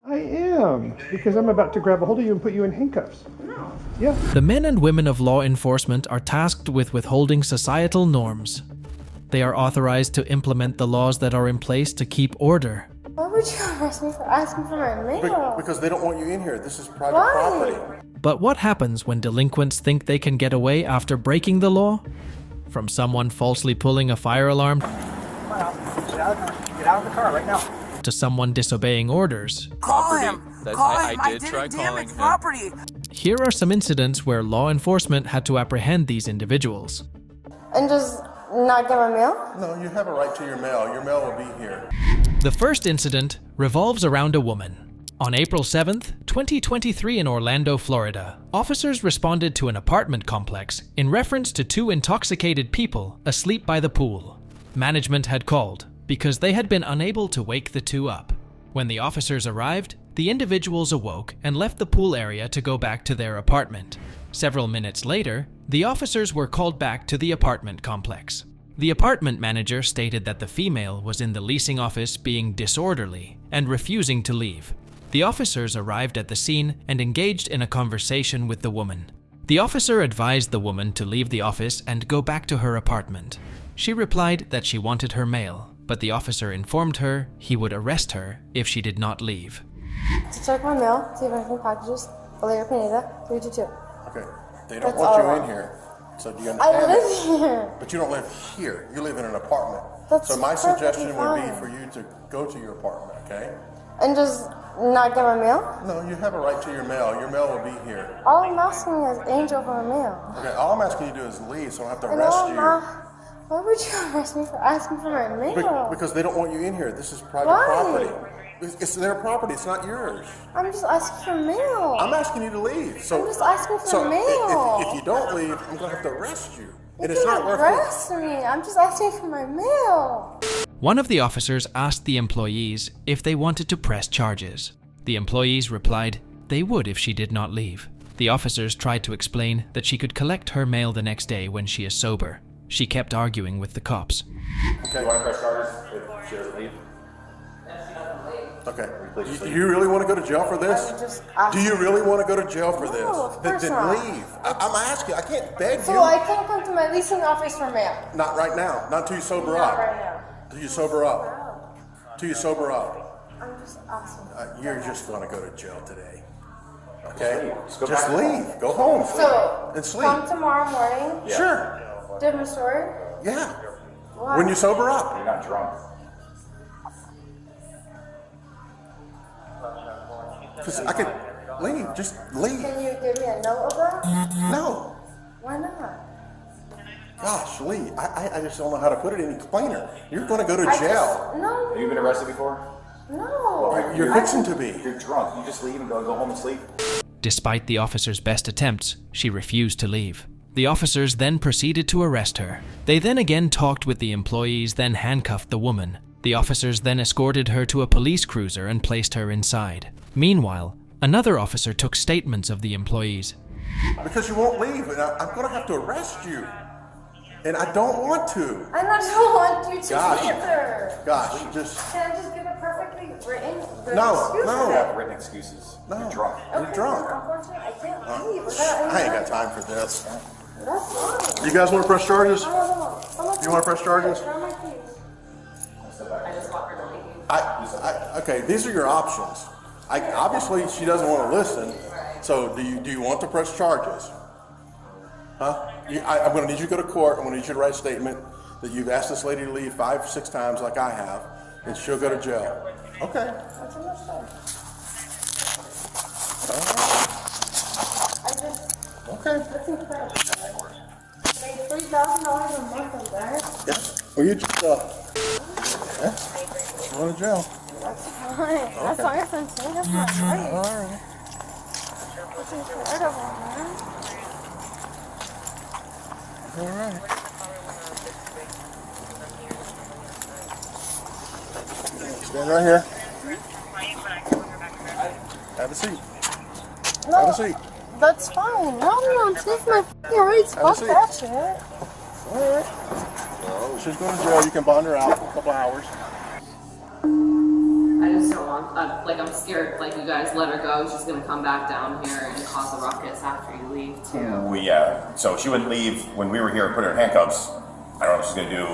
I am, because I'm about to grab a hold of you and put you in handcuffs. No. Yeah. The men and women of law enforcement are tasked with withholding societal norms. They are authorized to implement the laws that are in place to keep order. Why would you arrest me for asking for my mail? Because they don't want you in here. This is private Why? property. But what happens when delinquents think they can get away after breaking the law? From someone falsely pulling a fire alarm Get out of the car right now. to someone disobeying orders. Call him! Call him! I did didn't try damage calling him. property! Here are some incidents where law enforcement had to apprehend these individuals. And just not get my mail? No, you have a right to your mail. Your mail will be here. The first incident revolves around a woman. On April 7th, 2023 in Orlando, Florida, officers responded to an apartment complex in reference to two intoxicated people asleep by the pool. Management had called because they had been unable to wake the two up. When the officers arrived, the individuals awoke and left the pool area to go back to their apartment. Several minutes later, the officers were called back to the apartment complex. The apartment manager stated that the female was in the leasing office being disorderly and refusing to leave. The officers arrived at the scene and engaged in a conversation with the woman. The officer advised the woman to leave the office and go back to her apartment. She replied that she wanted her mail, but the officer informed her he would arrest her if she did not leave. To check my mail, see if anything packages. Valeria Pineda, 322. Okay. They don't That's want you all. in here. So do you I understand live that? here. But you don't live here. You live in an apartment. That's so my suggestion would be perfectly for you to go to your apartment, okay? And just not get my mail? No, you have a right to your mail. Your mail will be here. All I'm asking is Angel for my mail. Okay, all I'm asking you to do is leave so I don't have to I arrest know, you. Ma. Why would you arrest me for asking for my mail? Because they don't want you in here. This is private Why? property. It's their property. It's not yours. I'm just asking for mail. I'm asking you to leave. So, I'm just asking for so mail. If you don't leave, I'm going to have to arrest you. You And it's can't not worth arrest me. I'm just asking for my mail. One of the officers asked the employees if they wanted to press charges. The employees replied they would if she did not leave. The officers tried to explain that she could collect her mail the next day when she is sober. She kept arguing with the cops. Okay. You want to press charges if she doesn't leave? Okay. You really want to go to jail for this? I'm just asking. Do you really want to go to jail for No, this? of course Then not. leave. I'm asking. I can't beg So you. I can't come to my leasing office for mail. Not right now. Not till you sober Not up. right now. Till you sober up. Till you sober up. I'm just asking. You're just going to go to jail today. Okay? Just go Just back leave. Go home. So, And sleep. come tomorrow morning, Sure. different story. Yeah. Why? When you sober up. You're not drunk. Because I could leave. Just leave. Can you give me a note of that? No. Why not? Gosh, Lee, I just don't know how to put it any plainer. You're going to go to I jail. just, no. Have you been arrested before? No. You're fixing to be. You're drunk. You just leave and go home and sleep. Despite the officer's best attempts, she refused to leave. The officers then proceeded to arrest her. They then again talked with the employees, then handcuffed the woman. The officers then escorted her to a police cruiser and placed her inside. Meanwhile, another officer took statements of the employees. Because you won't leave, and I'm going to have to arrest you. And I don't want to. And I don't want you to Gosh. either. Gosh, just... Can I just give a perfectly written No, excuse no. for You that? have written excuses. No. You're drunk. You're drunk. Unfortunately, I can't leave without any I ain't got time for this. That's fine. You guys want to press charges? No. You wanna press charges? Where are my keys? Okay, these are your options. Obviously, she doesn't want to listen. So, do you want to press charges? Huh? I'm going to need you to go to court. I'm going to need you to write a statement that you've asked this lady to leave 5 or 6 times, like I have, and she'll go to jail. Okay. That's understood. I just, Okay. that's incredible. Like $3,000 a month on that? Yeah. Well, you just yeah. Go to jail. That's fine. That's fine. That's insane. That's not right. All right. That's incredible, man. All right. Stand right here. Have a seat. No, Have a seat. that's fine. No, take my fucking rights. Have a Fuck seat. that shit. All right. Well, she's going to jail. You can bond her out for a couple hours. I just don't want like I'm scared, like you guys let her go, she's gonna come back down here and cause a ruckus after you leave too. Yeah, so she wouldn't leave when we were here and put her in handcuffs. I don't know what she's gonna do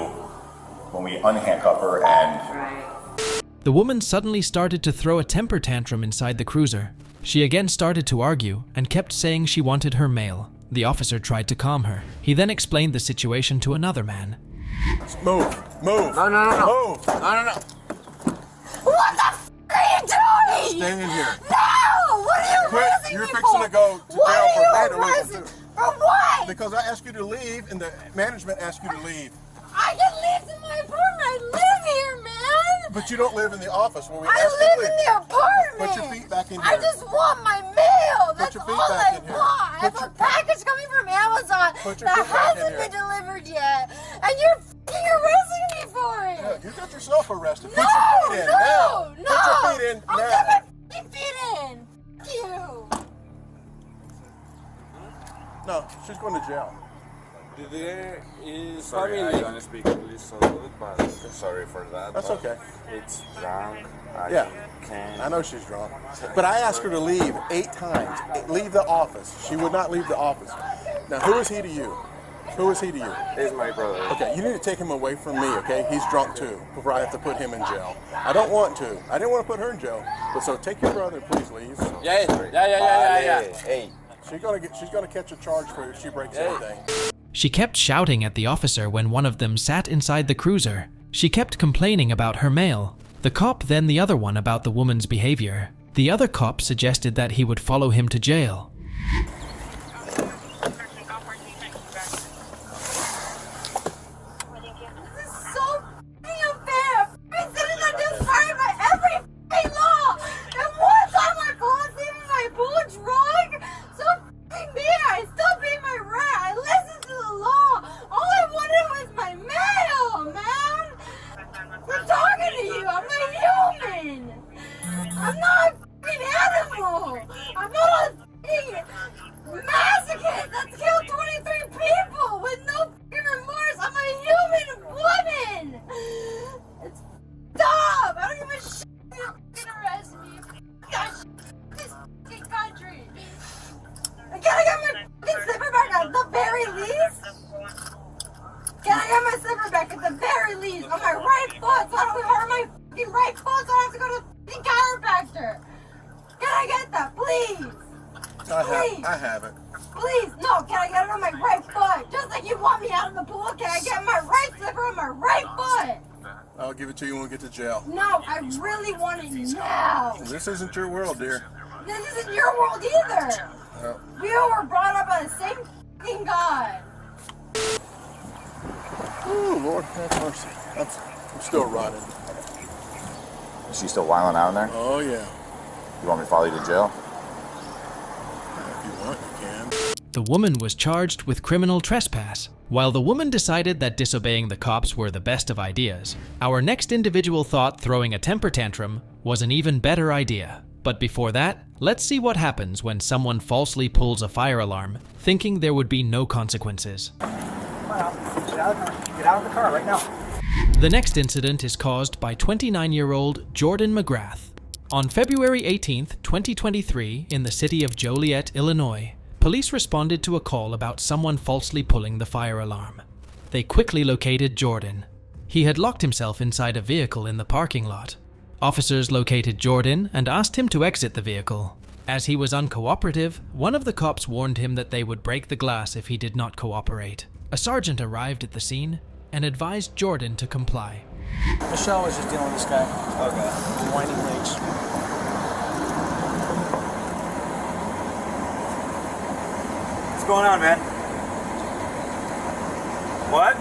when we unhandcuff her and... Right. The woman suddenly started to throw a temper tantrum inside the cruiser. She again started to argue and kept saying she wanted her mail. The officer tried to calm her. He then explained the situation to another man. Move. Move. No, no, no, no. Move. No, no, no. What the f are you doing? Stand in here. No! What are you Quit. arresting You're me fixing for? to go to What jail are for you vandalism, arresting? too. For what? Because I asked you to leave and the management asked you to leave. I can leave to my apartment. I live here, man. But you don't live in the office when we I asked you to live leave. in the apartment. Put your feet back in I here. just want my mail. That's your all feet back I in here. want. I have Put a your- package coming from Amazon Put your that feet back in hasn't here. been delivered yet, and you're f***ing arresting me for it. Yeah, you got yourself arrested. No, Put your feet in no, now. no. Put your feet in I'll now. get my f***ing feet in. F*** you. No, she's going to jail. There is Sorry, I don't speak English so good, but sorry for that. That's but okay. It's drunk. I Yeah. can't. I know she's drunk. But I asked her to leave 8 times. Leave the office. She would not leave the office. Now, who is he to you? Who is he to you? He's my brother. Okay, you need to take him away from me, okay? He's drunk too, before I have to put him in jail. I don't want to. I didn't want to put her in jail. But so take your brother, please leave. Yeah. Hey. She's gonna catch a charge for if she breaks anything. She kept shouting at the officer when one of them sat inside the cruiser. She kept complaining about her mail. The cop then the other one about the woman's behavior. The other cop suggested that he would follow him to jail. This is so f***ing unfair. I've been sitting on this part by every f***ing law. And one time my boss gave me my pool drunk. So f***ing me, I still pay my rent. I listened to the law. All I wanted was my mail, man. I'm talking to you. I'm a human. I'm not a f***ing animal. I'm not a f***ing masochist that's killed 23 people with no f***ing remorse. I'm a human woman. It's dumb. I don't give a shit if you f***ing arrest me. Gosh, this f***ing country. Can I get my f***ing slipper back at the very least? Can I get my slipper back at the very least? On my right foot so I don't hurt my f***ing right foot so I don't have to go to the f***ing chiropractor. Can I get that, please? I have it. Please, no, can I get it on my right foot? Just like you want me out of the pool, can I get my right slipper on my right foot? I'll give it to you when we get to jail. No, I really want it now. This isn't your world, dear. This isn't your world either. No. We all were brought up by the same f***ing God. Ooh, Lord, have mercy. I'm still rotting. Is she still wilding out in there? Oh, yeah. You want me to follow you to jail? If you want, you can. The woman was charged with criminal trespass. While the woman decided that disobeying the cops were the best of ideas, our next individual thought throwing a temper tantrum was an even better idea. But before that, let's see what happens when someone falsely pulls a fire alarm, thinking there would be no consequences. Get out of the car right now. The next incident is caused by 29-year-old Jordan McGrath. On February 18th, 2023, in the city of Joliet, Illinois, police responded to a call about someone falsely pulling the fire alarm. They quickly located Jordan. He had locked himself inside a vehicle in the parking lot. Officers located Jordan and asked him to exit the vehicle. As he was uncooperative, one of the cops warned him that they would break the glass if he did not cooperate. A sergeant arrived at the scene and advised Jordan to comply. Michelle was just dealing with this guy. Okay. Whining legs. What's going on, man? What?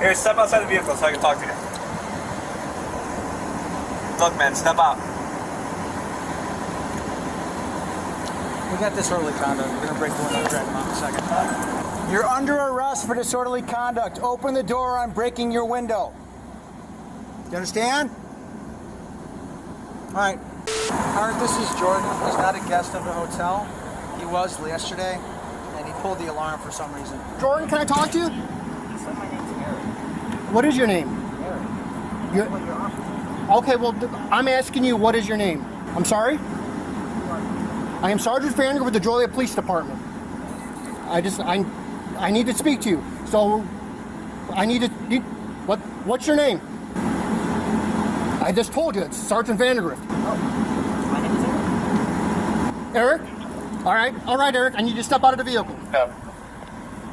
Here, step outside the vehicle so I can talk to you. Look, man, step out. We got disorderly conduct. We're gonna break the window and drag him out in a second. You're under arrest for disorderly conduct. Open the door, I'm breaking your window. You understand? All right. Alright, this is Jordan. He's not a guest of the hotel. He was yesterday, and he pulled the alarm for some reason. Jordan, can I talk to you? He said my name's Eric. What is your name? Eric. You're... Well, your officer. Okay, well, I'm asking you, what is your name? I'm sorry? I am Sergeant Fanninger with the Joliet Police Department. I need to speak to you. So, what's your name? I just told you, it's Sergeant Vandergrift. Oh, my name is Eric. Eric? All right, Eric, I need you to step out of the vehicle. Yeah.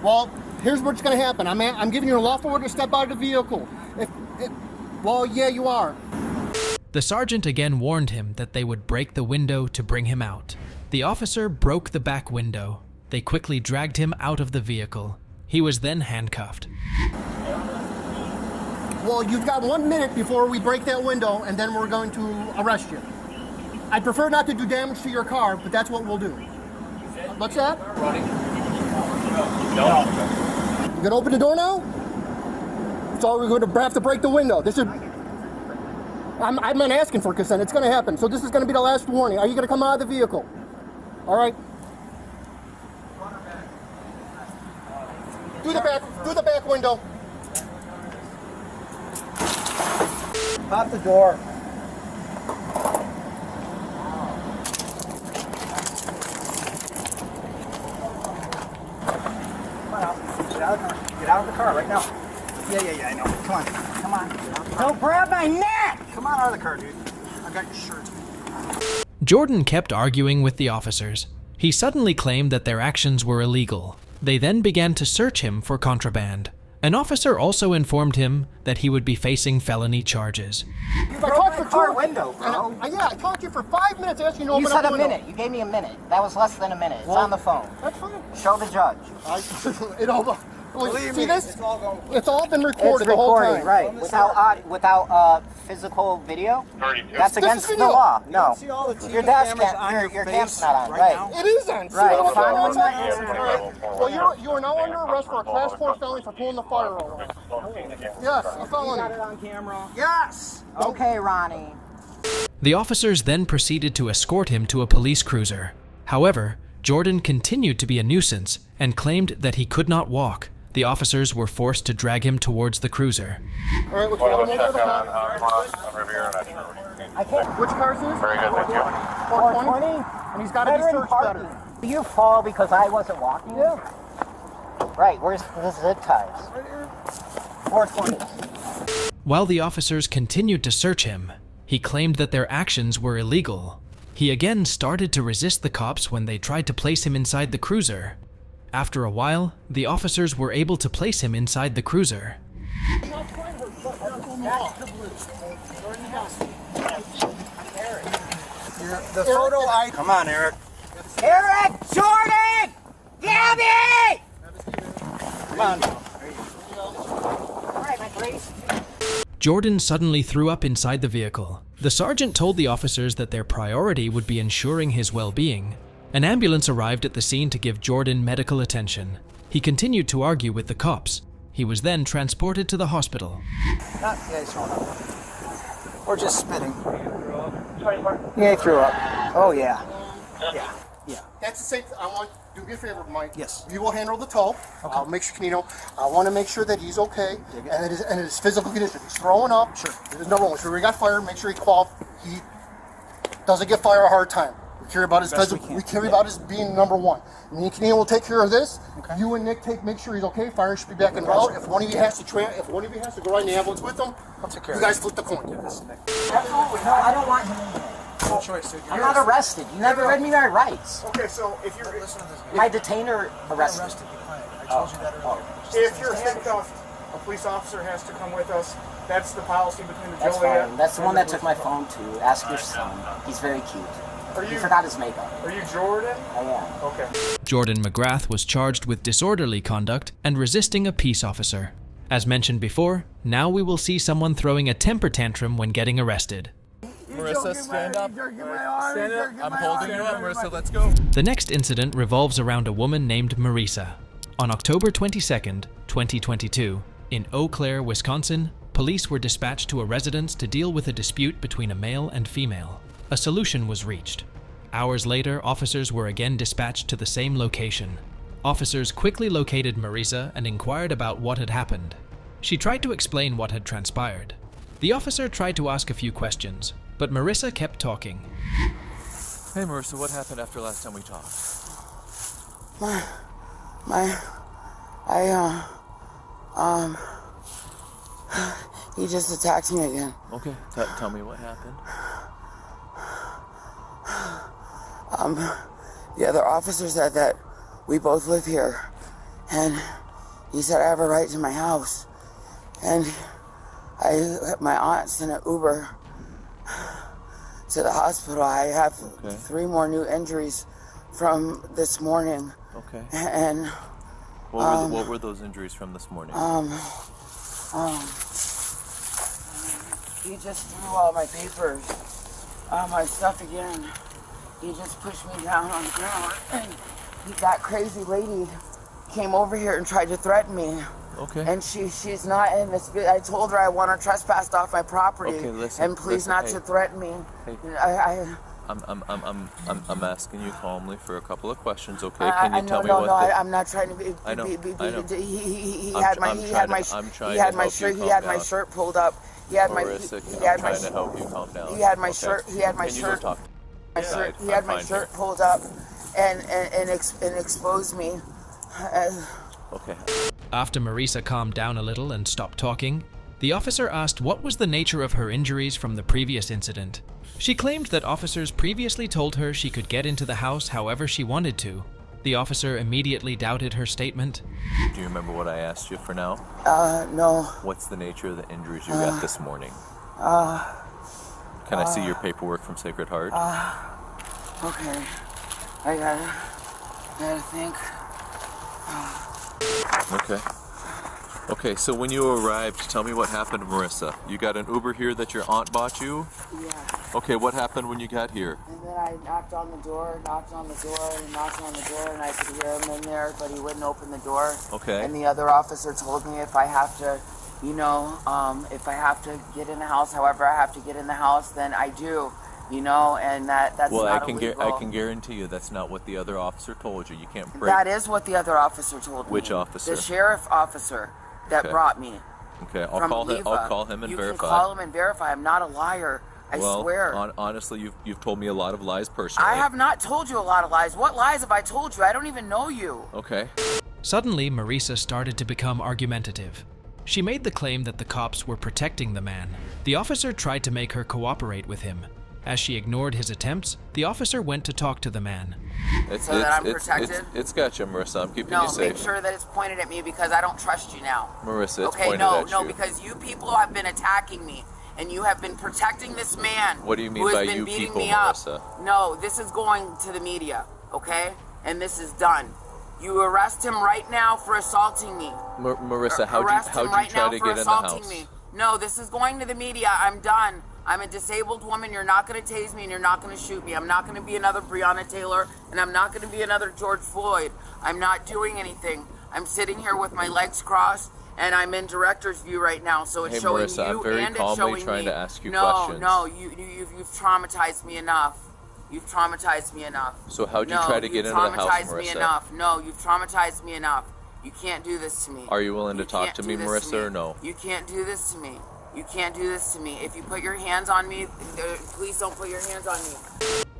Well, here's what's gonna happen. I'm giving you a lawful order to step out of the vehicle. Well, yeah, you are. The sergeant again warned him that they would break the window to bring him out. The officer broke the back window. They quickly dragged him out of the vehicle. He was then handcuffed. Well, you've got 1 minute before we break that window, and then we're going to arrest you. I'd prefer not to do damage to your car, but that's what we'll do. What's that? You gonna open the door now? So we're going to have to break the window. I'm not asking for consent. It's going to happen. So this is going to be the last warning. Are you going to come out of the vehicle? All right. Do the back window. Pop the door. Get out of the car right now. Yeah, I know. Come on. Don't grab my neck! Come on out of the car, dude. I got your shirt. Jordan kept arguing with the officers. He suddenly claimed that their actions were illegal. They then began to search him for contraband. An officer also informed him that he would be facing felony charges. You broke the car window, bro. Yeah, I talked to you for 5 minutes asking you to open You up said the a window. minute. You gave me a minute. That was less than a minute. It's on the phone. That's fine. Show the judge. See this? It's all been recorded the whole time. Right. Without physical video? That's against the law. No. Your cam's not on. Right. It is on. Right. Well, you are now under arrest for a class 4 felony for pulling the fire alarm. Yes, a felony. Got it on camera. Yes. Okay, Ronnie. The officers then proceeded to escort him to a police cruiser. However, Jordan continued to be a nuisance and claimed that he could not walk. The officers were forced to drag him towards the cruiser. All right, I can't. which car is this? Very good, thank you. 420? And he's got to be searched better. Do you fall because I wasn't walking? Yeah. Right, where's the zip ties? 420. While the officers continued to search him, he claimed that their actions were illegal. He again started to resist the cops when they tried to place him inside the cruiser. After a while, the officers were able to place him inside the cruiser. The photo I... Come on, Eric. Eric! Jordan! Gabby! Come on. All right, my grace. Jordan suddenly threw up inside the vehicle. The sergeant told the officers that their priority would be ensuring his well-being. An ambulance arrived at the scene to give Jordan medical attention. He continued to argue with the cops. He was then transported to the hospital. Or just spitting. Yeah, he threw up. Oh, yeah. Yeah. That's the same thing. I want, do me a favor, Mike. Yes. You will handle the tow. Okay. I'll make sure, I want to make sure that he's okay and his physical condition. He's throwing up. Sure. There's no wrong. So we got fired. Make sure he doesn't get fired a hard time. We care about his physical. We care about his being number one. And me and Kenny will take care of this. Okay. You and Nick make sure he's okay. Fire should be back in route. If one of you has to go ride in the ambulance with him, I'll take care you of guys flip the coin. Absolutely. No, I don't want him in there. No choice, dude. I'm not arrested. You never read me my rights. Okay, so if you're My detainer arrested. I told you that earlier. If you're handcuffed, a police officer has to come with us. That's the policy between the That's Joliet. fine. That's the one that took my phone too. Ask your son. He's very cute. He forgot his makeup. Are you Jordan? I am. Okay. Jordan McGrath was charged with disorderly conduct and resisting a peace officer. As mentioned before, now we will see someone throwing a temper tantrum when getting arrested. Marissa, stand up. Stand up. I'm holding you up, Marissa. Let's go. The next incident revolves around a woman named Marissa. On October 22nd, 2022, in Eau Claire, Wisconsin, police were dispatched to a residence to deal with a dispute between a male and female. A solution was reached. Hours later, officers were again dispatched to the same location. Officers quickly located Marissa and inquired about what had happened. She tried to explain what had transpired. The officer tried to ask a few questions, but Marissa kept talking. Hey Marissa, what happened after last time we talked? He just attacked me again. Okay, tell me what happened. The other officer said that we both live here, and he said I have a right to my house, and my aunt sent an Uber to the hospital. I have 3 more new injuries from this morning. Okay. And what were those injuries from this morning? He just threw all my papers, my stuff again. He just pushed me down on the ground, and that crazy lady came over here and tried to threaten me. Okay. And she's not in this. I told her I want her trespassed off my property. Okay, listen. And please not to threaten me. Hey. I'm asking you calmly for a couple of questions, okay? Can you tell me what? I'm not trying to be. I know. He had my shirt pulled up. He had Marissa, I'm trying to help you calm down. He had my shirt. He had my Can you shirt. go talk? He had my shirt pulled up, and exposed me. Okay. After Marissa calmed down a little and stopped talking, the officer asked what was the nature of her injuries from the previous incident. She claimed that officers previously told her she could get into the house however she wanted to. The officer immediately doubted her statement. Do you remember what I asked you for now? No. What's the nature of the injuries you got this morning? Can I see your paperwork from Sacred Heart? Okay. I gotta think. Okay, so when you arrived, tell me what happened, Marissa. You got an Uber here that your aunt bought you? Yeah. Okay, what happened when you got here? And then I knocked on the door, and I could hear him in there, but he wouldn't open the door. Okay. And the other officer told me if I have to, if I have to get in the house, however I have to get in the house, then I do. And that's not illegal. I can guarantee you that's not what the other officer told you. You can't break. That is what the other officer told me. Which officer? The sheriff officer that brought me. Okay, I'll call him and verify. You can call him and verify. I'm not a liar. I swear. Honestly, you've told me a lot of lies personally. I have not told you a lot of lies. What lies have I told you? I don't even know you. Okay. Suddenly, Marissa started to become argumentative. She made the claim that the cops were protecting the man. The officer tried to make her cooperate with him. As she ignored his attempts, the officer went to talk to the man. So that I'm protected? It's got you, Marissa. I'm keeping you safe. No, make sure that it's pointed at me because I don't trust you now. Marissa, it's pointed at you. No, because you people have been attacking me, and you have been protecting this man. What do you mean who by has been you beating people, me up. Marissa? No, this is going to the media, okay? And this is done. You arrest him right now for assaulting me. Marissa, how'd you try to get in the house? Me. No, this is going to the media. I'm done. I'm a disabled woman. You're not going to tase me and you're not going to shoot me. I'm not going to be another Breonna Taylor and I'm not going to be another George Floyd. I'm not doing anything. I'm sitting here with my legs crossed and I'm in director's view right now. So it's showing Marissa, you I'm very and it's showing trying me. to ask you questions. No, you've traumatized me enough. You've traumatized me enough. So how'd you try to get into the house, Marissa? You've traumatized me enough. No, you've traumatized me enough. You can't do this to me. Are you willing to talk to me, Marissa, or no? You can't do this to me. You can't do this to me. If you put your hands on me, please don't put your hands on me.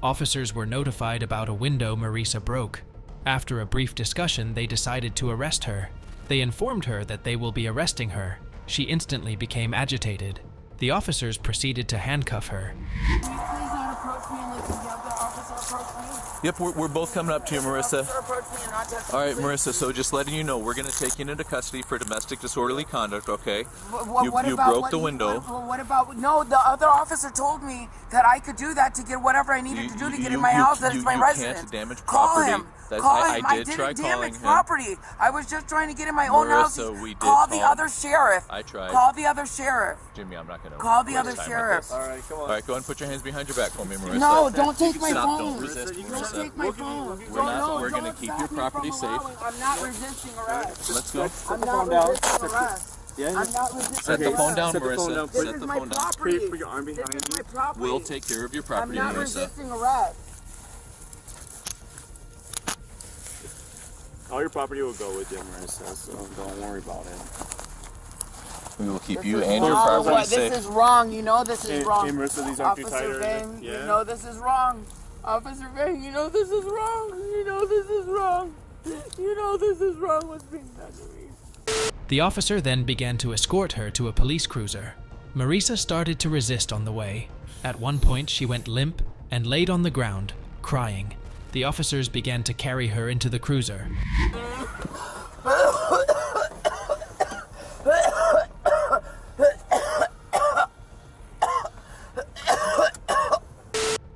Officers were notified about a window Marissa broke. After a brief discussion, they decided to arrest her. They informed her that they will be arresting her. She instantly became agitated. The officers proceeded to handcuff her. Please not approach me unless you have the officer approach me. Yep, we're both coming up to you, Marissa. Approach me and not touch me, all right, please. Marissa, so just letting you know, we're going to take you into custody for domestic disorderly conduct, okay? What you about, broke the window. What about, no, the other officer told me that I could do that to get whatever I needed to do to get in my house, that it's my residence. You can't damage Call property. him. Call him. I didn't damage property. I was just trying to get in my own house. Call the other sheriff. I tried. Call the other sheriff. Jimmy, I'm not going to. Call the other sheriff. All right, come on. All right, go ahead and put your hands behind your back for me, Marissa. No, don't take my Stop, phone. don't resist, Don't take my phone. We're going to keep your property safe. I'm not resisting arrest. Let's go. I'm not resisting arrest. I'm not resisting. Set the phone down, Marissa. This is my property. Put your arm behind This is my property. We'll take care of your property, I'm not Marissa. resisting arrest. All your property will go with you, Marissa, so don't worry about it. We will keep This you is and your wrong. property What? safe. This is wrong. You know this is Hey, wrong. hey, Marissa, these aren't too tight Officer or Vang, anything? you Yeah? know this is wrong. Officer Vang, you know this is wrong. You know this is wrong. You know this is wrong. What's being done to me? The officer then began to escort her to a police cruiser. Marisa started to resist on the way. At one point, she went limp and laid on the ground, crying. The officers began to carry her into the cruiser.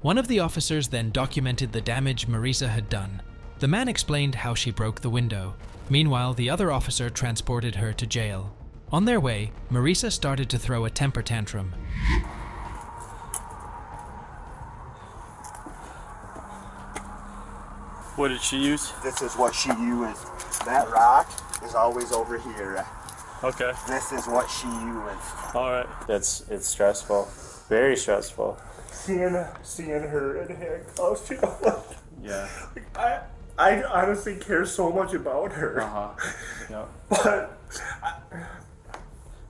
One of the officers then documented the damage Marisa had done. The man explained how she broke the window. Meanwhile, the other officer transported her to jail. On their way, Marisa started to throw a temper tantrum. What did she use? This is what she used. That rock is always over here. Okay. This is what she used. All right. It's stressful. Very stressful. Seeing her in handcuffs, you know, like, Yeah. like, I honestly care so much about her. Yeah. But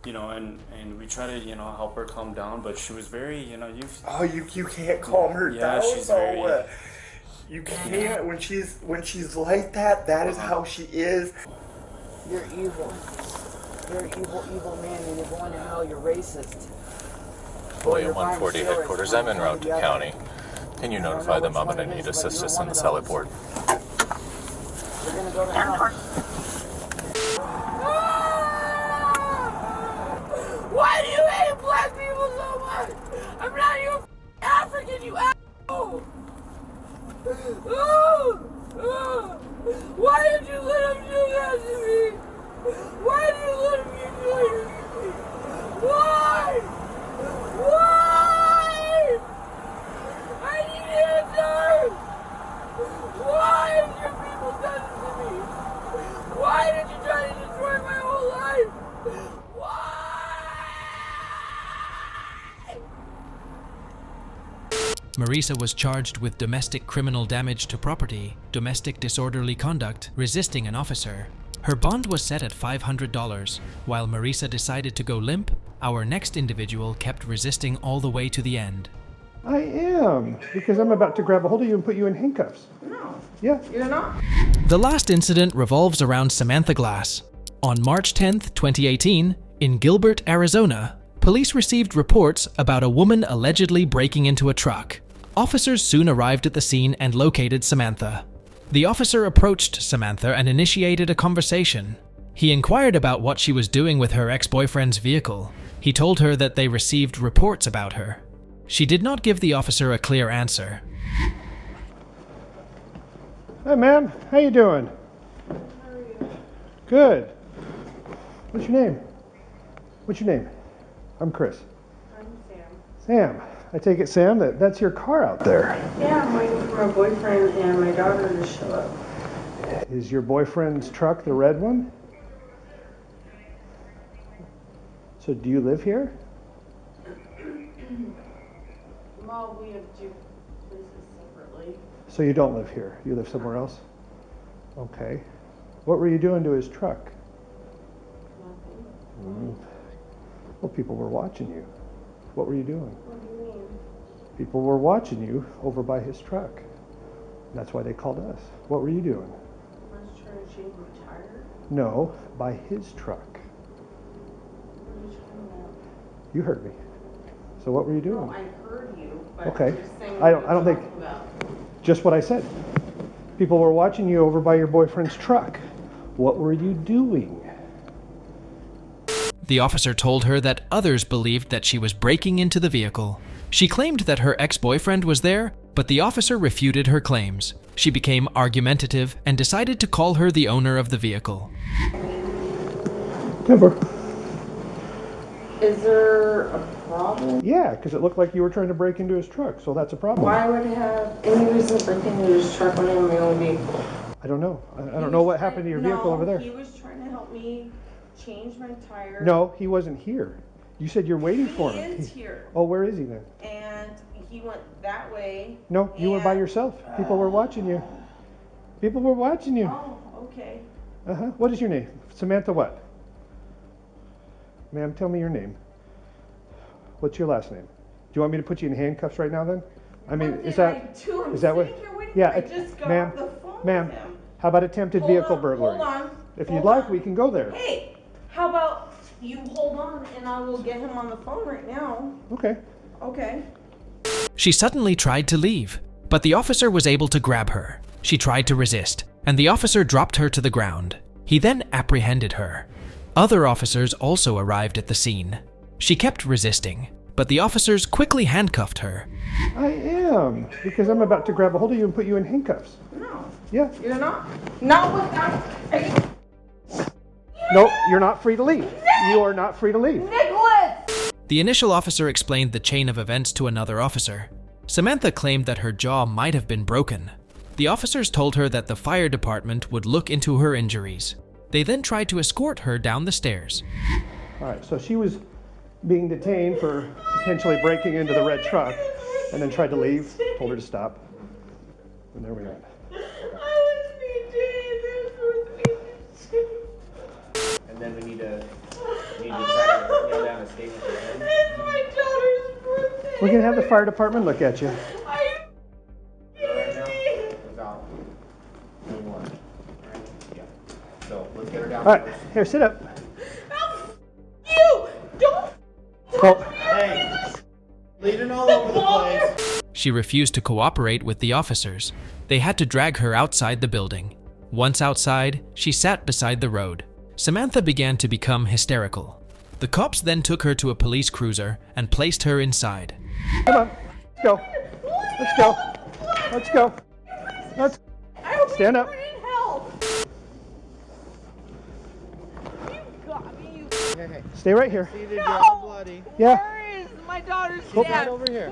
you know, and we try to, you know, help her calm down, but she was very, you know, you can't calm her yeah, down. she's so, very. you can't when she's like that. That is how she is. You're evil. You're an evil man, and you're going to hell. You're racist. William 140 headquarters. I'm en route to county. Can you notify them I'm going to need assistance on the Sally port? We're gonna go to hell. Why do you hate black people so much? I'm not even African, you asshole! Why did you let him do that to me? Why did you let him do that to me? Why? Why? I need answers! Why have your people done this to me? Why did you try to destroy my whole life? Marisa was charged with domestic criminal damage to property, domestic disorderly conduct, resisting an officer. Her bond was set at $500. While Marisa decided to go limp, our next individual kept resisting all the way to the end. I am, because I'm about to grab a hold of you and put you in handcuffs. No. Yeah. You're not. The last incident revolves around Samantha Glass. On March 10th, 2018, in Gilbert, Arizona, police received reports about a woman allegedly breaking into a truck. Officers soon arrived at the scene and located Samantha. The officer approached Samantha and initiated a conversation. He inquired about what she was doing with her ex-boyfriend's vehicle. He told her that they received reports about her. She did not give the officer a clear answer. Hey, ma'am. How you doing? How are you? Good. What's your name? What's your name? I'm Chris. I'm Sam. Sam. I take it, Sam, that's your car out there. Yeah, I'm waiting for my boyfriend and my daughter to show up. Is your boyfriend's truck the red one? So do you live here? Well, we have two places separately. So you don't live here. You live somewhere else? Okay. What were you doing to his truck? Nothing. Well, people were watching you. What were you doing? What do you mean? People were watching you over by his truck. That's why they called us. What were you doing? I was trying to change my tire. No, by his truck. What are you talking about? You heard me. So what were you doing? No, I heard you, but Okay. you're saying I what don't you're think talking about. just what I said. People were watching you over by your boyfriend's truck. What were you doing? The officer told her that others believed that she was breaking into the vehicle. She claimed that her ex-boyfriend was there, but the officer refuted her claims. She became argumentative and decided to call her the owner of the vehicle. Never. Is there a problem? Yeah, because it looked like you were trying to break into his truck, so that's a problem. Why would I have any reason for thinking his truck when I'm my own vehicle? I don't know. I don't know what happened to your vehicle over there. He was trying to help me change my tire. No, he wasn't here. You said you're waiting for him. He is here. Oh, where is he then? And he went that way. No, you were by yourself. People were watching you. People were watching you. Oh, okay. Uh-huh. What is your name? Samantha what? Ma'am, tell me your name. What's your last name? Do you want me to put you in handcuffs right now then? I mean, is that what? Yeah, ma'am, how about attempted vehicle burglary? Hold on. If you'd like, we can go there. Hey, how about you hold on and I will get him on the phone right now. Okay. Okay. She suddenly tried to leave, but the officer was able to grab her. She tried to resist, and the officer dropped her to the ground. He then apprehended her. Other officers also arrived at the scene. She kept resisting, but the officers quickly handcuffed her. I am, because I'm about to grab a hold of you and put you in handcuffs. No. Yeah. You're not. Not without. No, you're not free to leave. You are not free to leave. Nicholas! The initial officer explained the chain of events to another officer. Samantha claimed that her jaw might have been broken. The officers told her that the fire department would look into her injuries. They then tried to escort her down the stairs. All right, so she was being detained for potentially breaking into the red truck and then tried to leave, told her to stop. And there we are. And then we need to try to nail down a statement for him. It's my daughter's birthday. We're going to have the fire department look at you. Right now, without doing one. Alright? Yeah. So let's get her down. All right, here, sit up. You! Don't! Oh. Hey! Bleeding all over the place. She refused to cooperate with the officers. They had to drag her outside the building. Once outside, she sat beside the road. Samantha began to become hysterical. The cops then took her to a police cruiser and placed her inside. Come on, let's go. Let's go. Let's go. Let's stand up. Hey. Stay right here. See the jaw bloody. Yeah. Where is my daughter's She's dad? right over here.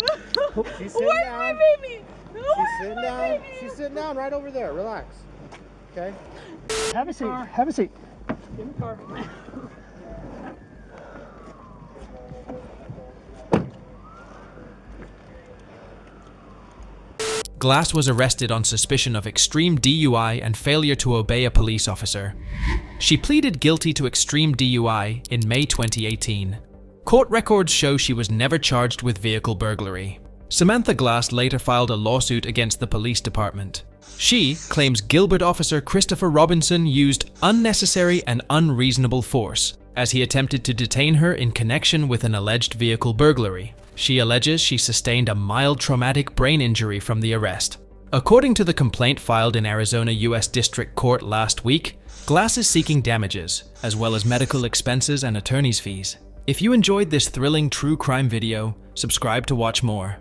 She's sitting Where's down. my baby? She's sitting down. She's sitting down right over there. Relax. Okay. Have a seat. Have a seat. In the car. Glass was arrested on suspicion of extreme DUI and failure to obey a police officer. She pleaded guilty to extreme DUI in May 2018. Court records show she was never charged with vehicle burglary. Samantha Glass later filed a lawsuit against the police department. She claims Gilbert officer Christopher Robinson used unnecessary and unreasonable force as he attempted to detain her in connection with an alleged vehicle burglary. She alleges she sustained a mild traumatic brain injury from the arrest. According to the complaint filed in Arizona U.S. District Court last week, Glass is seeking damages, as well as medical expenses and attorney's fees. If you enjoyed this thrilling true crime video, subscribe to watch more.